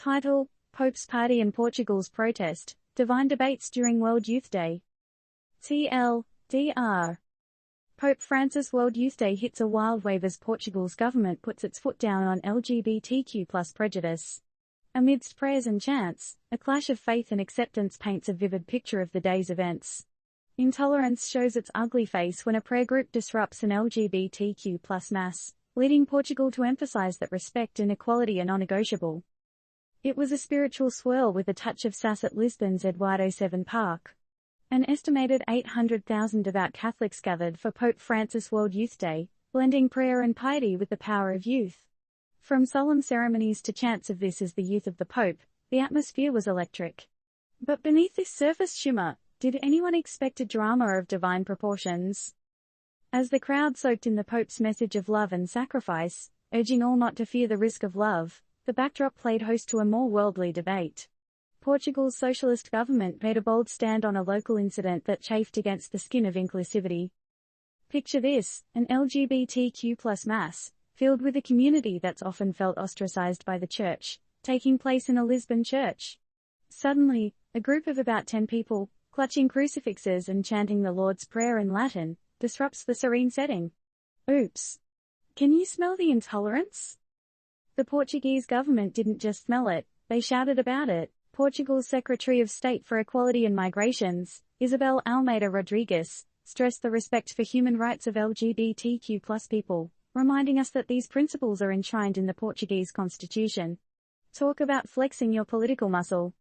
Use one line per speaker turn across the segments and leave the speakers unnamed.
Title: Pope's Party and Portugal's Protest, Divine Debates During World Youth Day. TLDR. Pope Francis' World Youth Day hits a wild wave as Portugal's government puts its foot down on LGBTQ+ prejudice. Amidst prayers and chants, a clash of faith and acceptance paints a vivid picture of the day's events. Intolerance shows its ugly face when a prayer group disrupts an LGBTQ+ mass, leading Portugal to emphasize that respect and equality are non-negotiable. It was a spiritual swirl with a touch of sass at Lisbon's Eduardo VII Park. An estimated 800,000 devout Catholics gathered for Pope Francis' World Youth Day, blending prayer and piety with the power of youth. From solemn ceremonies to chants of "This is the youth of the Pope," the atmosphere was electric. But beneath this surface shimmer, did anyone expect a drama of divine proportions? As the crowd soaked in the Pope's message of love and sacrifice, urging all not to fear the risk of love, the backdrop played host to a more worldly debate. Portugal's socialist government made a bold stand on a local incident that chafed against the skin of inclusivity. Picture this: an LGBTQ+ mass, filled with a community that's often felt ostracized by the church, taking place in a Lisbon church. Suddenly, a group of about 10 people, clutching crucifixes and chanting the Lord's Prayer in Latin, disrupts the serene setting. Oops. Can you smell the intolerance? The Portuguese government didn't just smell it, they shouted about it. Portugal's Secretary of State for Equality and Migrations, Isabel Almeida Rodrigues, stressed the respect for human rights of LGBTQ+ people, reminding us that these principles are enshrined in the Portuguese constitution. Talk about flexing your political muscle.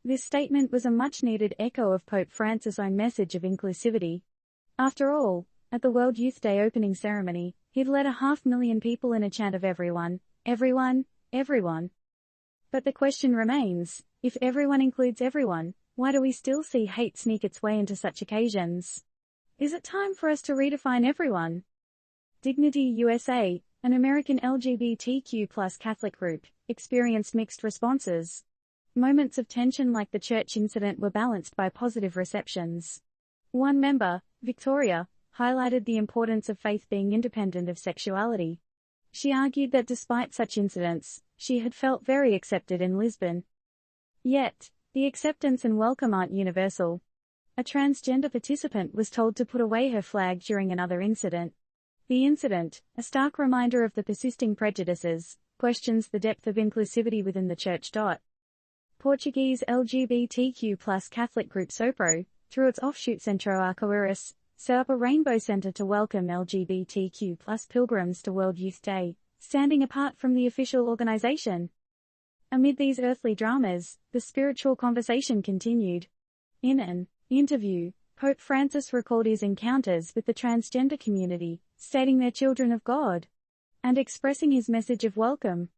This statement was a much-needed echo of Pope Francis' own message of inclusivity. After all, at the World Youth Day opening ceremony, he'd led 500,000 people in a chant of everyone, everyone, everyone. But the question remains, if everyone includes everyone, why do we still see hate sneak its way into such occasions? Is it time for us to redefine everyone? Dignity USA, an American LGBTQ+ Catholic group, experienced mixed responses. Moments of tension like the church incident were balanced by positive receptions. One member, Victoria, highlighted the importance of faith being independent of sexuality. She argued that despite such incidents, she had felt very accepted in Lisbon. Yet, the acceptance and welcome aren't universal. A transgender participant was told to put away her flag during another incident. The incident, a stark reminder of the persisting prejudices, questions the depth of inclusivity within the church. Portuguese LGBTQ+ Catholic group Sopro, through its offshoot Centro Arco-Iris, set up a rainbow center to welcome LGBTQ+ pilgrims to World Youth Day, standing apart from the official organization. Amid these earthly dramas, the spiritual conversation continued. In an interview, Pope Francis recalled his encounters with the transgender community, stating they're children of God, and expressing his message of welcome.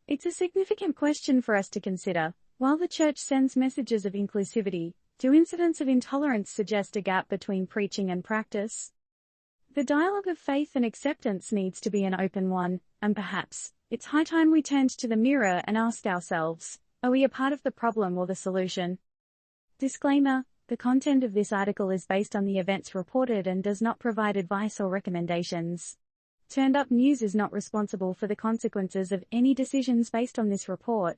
It's a significant question for us to consider. While the Church sends messages of inclusivity, do incidents of intolerance suggest a gap between preaching and practice? The dialogue of faith and acceptance needs to be an open one, and perhaps, it's high time we turned to the mirror and asked ourselves, are we a part of the problem or the solution? Disclaimer: the content of this article is based on the events reported and does not provide advice or recommendations. Turned Up News is not responsible for the consequences of any decisions based on this report.